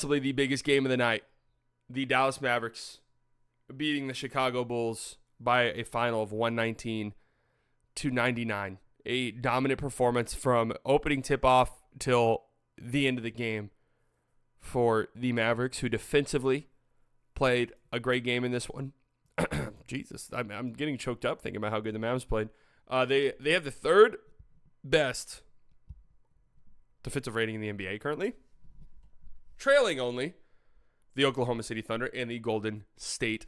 Possibly the biggest game of the night. The Dallas Mavericks beating the Chicago Bulls by a final of 119-99. A dominant performance from opening tip-off till the end of the game for the Mavericks, who defensively played a great game in this one. Jesus, I'm getting choked up thinking about how good the Mavs played. They have the third best defensive rating in the NBA currently, trailing only the Oklahoma City Thunder and the Golden State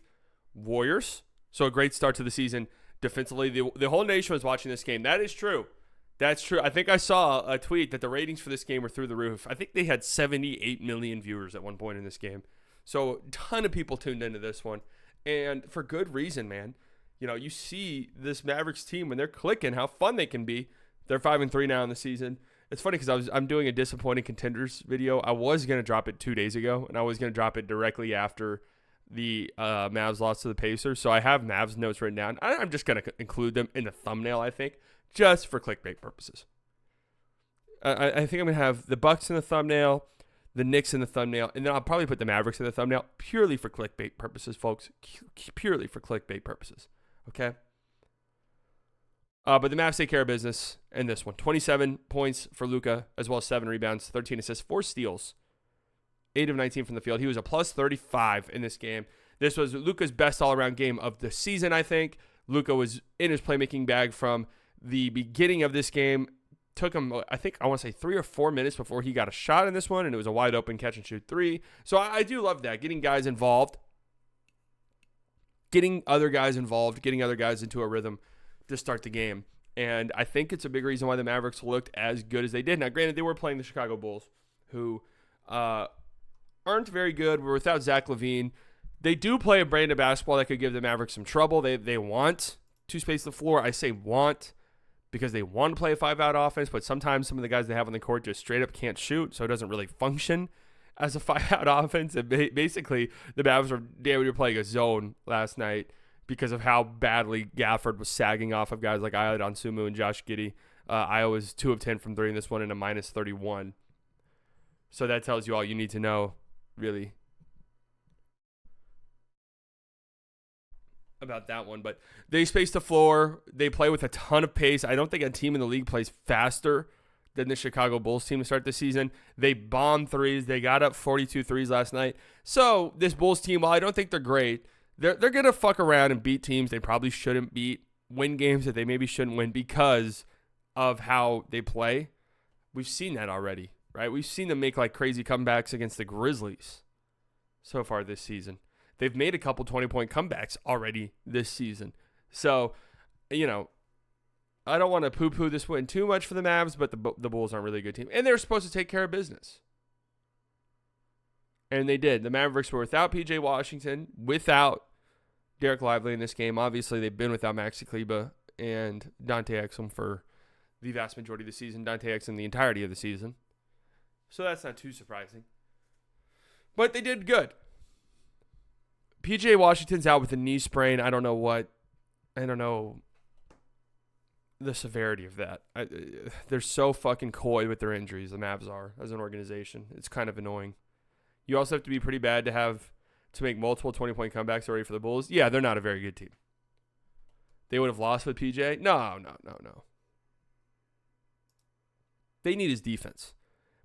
Warriors. So a great start to the season defensively. The whole nation was watching this game. That is true. That's true. I think I saw a tweet that the ratings for this game were through the roof. I think they had 78 million viewers at one point in this game. So a ton of people tuned into this one. And for good reason, man. You know, you see this Mavericks team when they're clicking, how fun they can be. They're 5-3 now in the season. It's funny because I'm doing a disappointing contenders video. I was going to drop it 2 days ago, and I was going to drop it directly after the Mavs lost to the Pacers. So I have Mavs notes written down. I'm just going to include them in the thumbnail, I think, just for clickbait purposes. I think I'm going to have the Bucks in the thumbnail, the Knicks in the thumbnail, and then I'll probably put the Mavericks in the thumbnail purely for clickbait purposes, folks. Purely for clickbait purposes. Okay? But the Mavs take care of business in this one. 27 points for Luka, as well as 7 rebounds, 13 assists, 4 steals, 8 of 19 from the field. He was a plus 35 in this game. This was Luka's best all-around game of the season, I think. Luka was in his playmaking bag from the beginning of this game. Took him, I want to say 3 or 4 minutes before he got a shot in this one, and it was a wide-open catch-and-shoot 3. So I do love that, getting guys involved, getting other guys involved, getting other guys into a rhythm to start the game. And I think it's a big reason why the Mavericks looked as good as they did. Now, granted, they were playing the Chicago Bulls, who aren't very good. We're without Zach LaVine. They do play a brand of basketball that could give the Mavericks some trouble. They want to space the floor. I say want because they want to play a 5-out offense, but sometimes some of the guys they have on the court just straight up can't shoot, so it doesn't really function as a 5-out offense. And basically, the Mavs were damn near playing a zone last night because of how badly Gafford was sagging off of guys like Ayla Donsumu and Josh Giddey. Iowa was 2 of 10 from 3 in this one and a minus 31. So that tells you all you need to know, really, about that one. But they space the floor. They play with a ton of pace. I don't think a team in the league plays faster than the Chicago Bulls team to start the season. They bombed threes. They got up 42 threes last night. So this Bulls team, while I don't think they're great, they're going to fuck around and beat teams they probably shouldn't beat, win games that they maybe shouldn't win because of how they play. We've seen that already, right? We've seen them make like crazy comebacks against the Grizzlies so far this season. They've made a couple 20-point comebacks already this season. So, you know, I don't want to poo-poo this win too much for the Mavs, but the Bulls aren't really a good team. And they're supposed to take care of business. And they did. The Mavericks were without P.J. Washington, without Derek Lively in this game. Obviously, they've been without Maxi Kleber and Dante Exum for the vast majority of the season. Dante Exum the entirety of the season. So that's not too surprising. But they did good. P.J. Washington's out with a knee sprain. I don't know the severity of that. They're so fucking coy with their injuries, the Mavs are, as an organization. It's kind of annoying. You also have to be pretty bad to make multiple 20-point comebacks already for the Bulls. Yeah, they're not a very good team. They would have lost with PJ? No. They need his defense.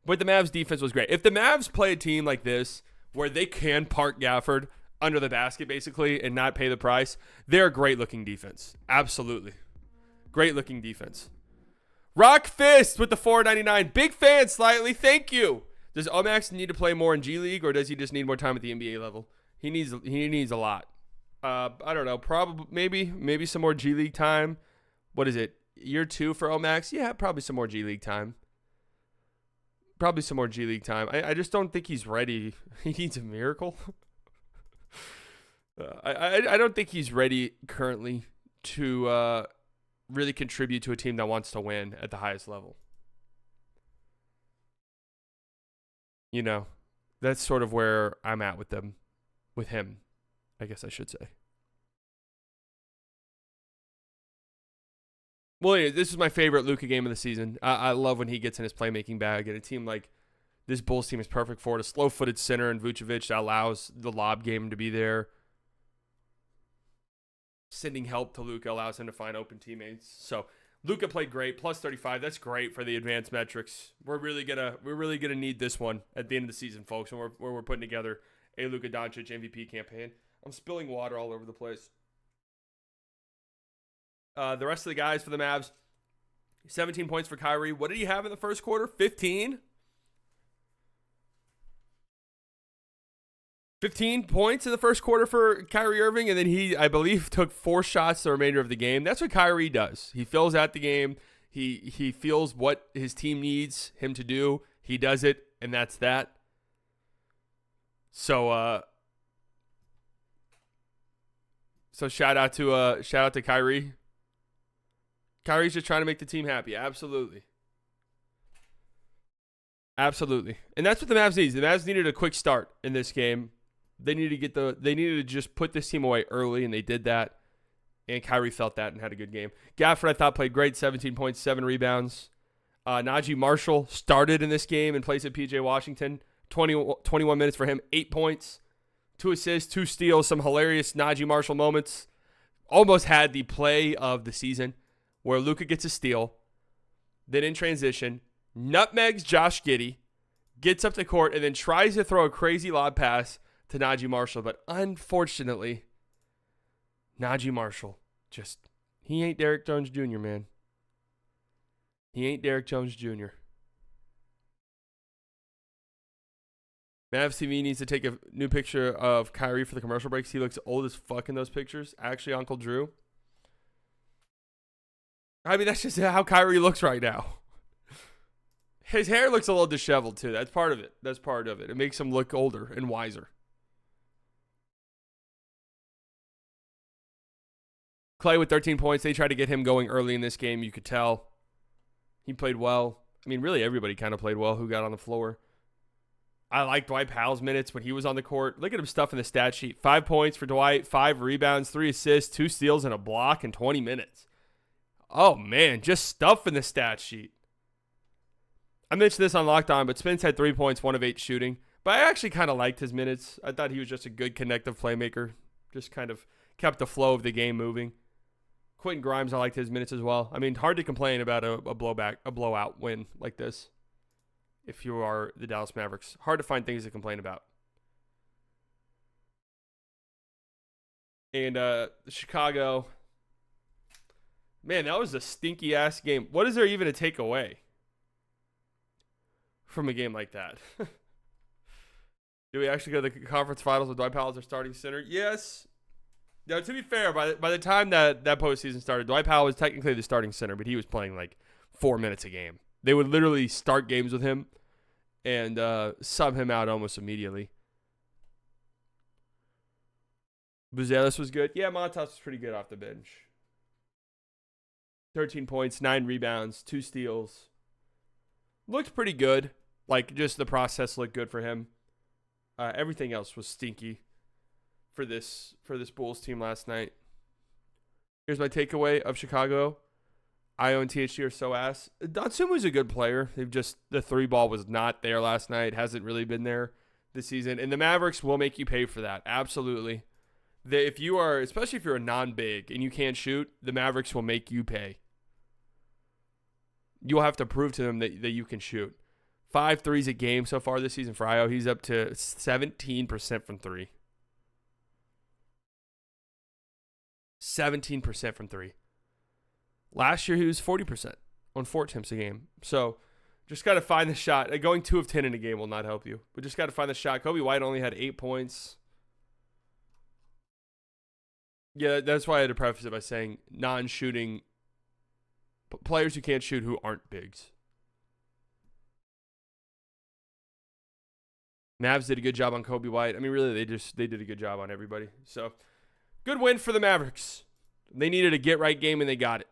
But the Mavs' defense was great. If the Mavs play a team like this, where they can park Gafford under the basket, basically, and not pay the price, they're a great-looking defense. Absolutely. Great-looking defense. Rock Fist with the $4.99. Big fan, slightly. Thank you. Does Omax need to play more in G League, or does he just need more time at the NBA level? He needs a lot. I don't know. Probably maybe some more G League time. What is it? Year 2 for Omax? Yeah, probably some more G League time. I just don't think he's ready. He needs a miracle. I don't think he's ready currently to really contribute to a team that wants to win at the highest level. You know, that's sort of where I'm at with him, I guess I should say. Well, yeah, this is my favorite Luka game of the season. I love when he gets in his playmaking bag, and a team like this Bulls team is perfect for it. A slow-footed center in Vucevic that allows the lob game to be there. Sending help to Luka allows him to find open teammates. So Luka played great, plus 35. That's great for the advanced metrics. We're really gonna need this one at the end of the season, folks, when we're putting together a Luka Doncic MVP campaign. I'm spilling water all over the place. The rest of the guys for the Mavs, 17 points for Kyrie. What did he have in the first quarter? 15? 15 points in the first quarter for Kyrie Irving, and then he, I believe, took 4 shots the remainder of the game. That's what Kyrie does. He fills out the game. He feels what his team needs him to do. He does it, and that's that. So shout out to Kyrie. Kyrie's just trying to make the team happy. Absolutely. Absolutely. And that's what the Mavs needs. The Mavs needed a quick start in this game. They needed to just put this team away early, and they did that. And Kyrie felt that and had a good game. Gafford, I thought, played great, 17 points, 7 rebounds. Najee Marshall started in this game in place of P.J. Washington. 21 minutes for him, 8 points, 2 assists, 2 steals, some hilarious Najee Marshall moments. Almost had the play of the season where Luka gets a steal. Then in transition, nutmegs Josh Giddey, gets up the court, and then tries to throw a crazy lob pass to Najee Marshall. But unfortunately, Najee Marshall he ain't Derrick Jones Jr., man. He ain't Derrick Jones Jr. Mavs TV needs to take a new picture of Kyrie for the commercial breaks. He looks old as fuck in those pictures. Actually, Uncle Drew. I mean, that's just how Kyrie looks right now. His hair looks a little disheveled, too. That's part of it. It makes him look older and wiser. Clay with 13 points. They tried to get him going early in this game. You could tell. He played well. I mean, really everybody kind of played well who got on the floor. I like Dwight Powell's minutes when he was on the court. Look at him stuffing the stat sheet. 5 points for Dwight, 5 rebounds, 3 assists, 2 steals, and a block in 20 minutes. Oh, man, just stuffing the stat sheet. I mentioned this on Locked On, but Spence had 3 points, 1 of 8 shooting. But I actually kind of liked his minutes. I thought he was just a good connective playmaker. Just kind of kept the flow of the game moving. Quentin Grimes, I liked his minutes as well. I mean, hard to complain about a blowout win like this. If you are the Dallas Mavericks, hard to find things to complain about. And Chicago, man, that was a stinky ass game. What is there even to take away from a game like that? Do we actually go to the conference finals with Dwight Powell as our starting center? Yes. Now, to be fair, by the time that postseason started, Dwight Powell was technically the starting center, but he was playing like 4 minutes a game. They would literally start games with him and sub him out almost immediately. Buzelis was good. Yeah, Montas was pretty good off the bench. 13 points, 9 rebounds, 2 steals. Looked pretty good. Like, just the process looked good for him. Everything else was stinky for this Bulls team last night. Here's my takeaway of Chicago. Io and THT are so ass. Dotsumu's a good player. The 3-ball was not there last night. Hasn't really been there this season. And the Mavericks will make you pay for that. Absolutely. Especially if you're a non-big and you can't shoot, the Mavericks will make you pay. You'll have to prove to them that you can shoot. 5 threes a game so far this season for Io. He's up to 17% from 3. 17% from 3. Last year, he was 40% on 4 attempts a game. So, just got to find the shot. Going 2 of 10 in a game will not help you. But just got to find the shot. Kobe White only had 8 points. Yeah, that's why I had to preface it by saying non-shooting players who can't shoot who aren't bigs. Mavs did a good job on Kobe White. I mean, really, they did a good job on everybody. So, good win for the Mavericks. They needed a get-right game, and they got it.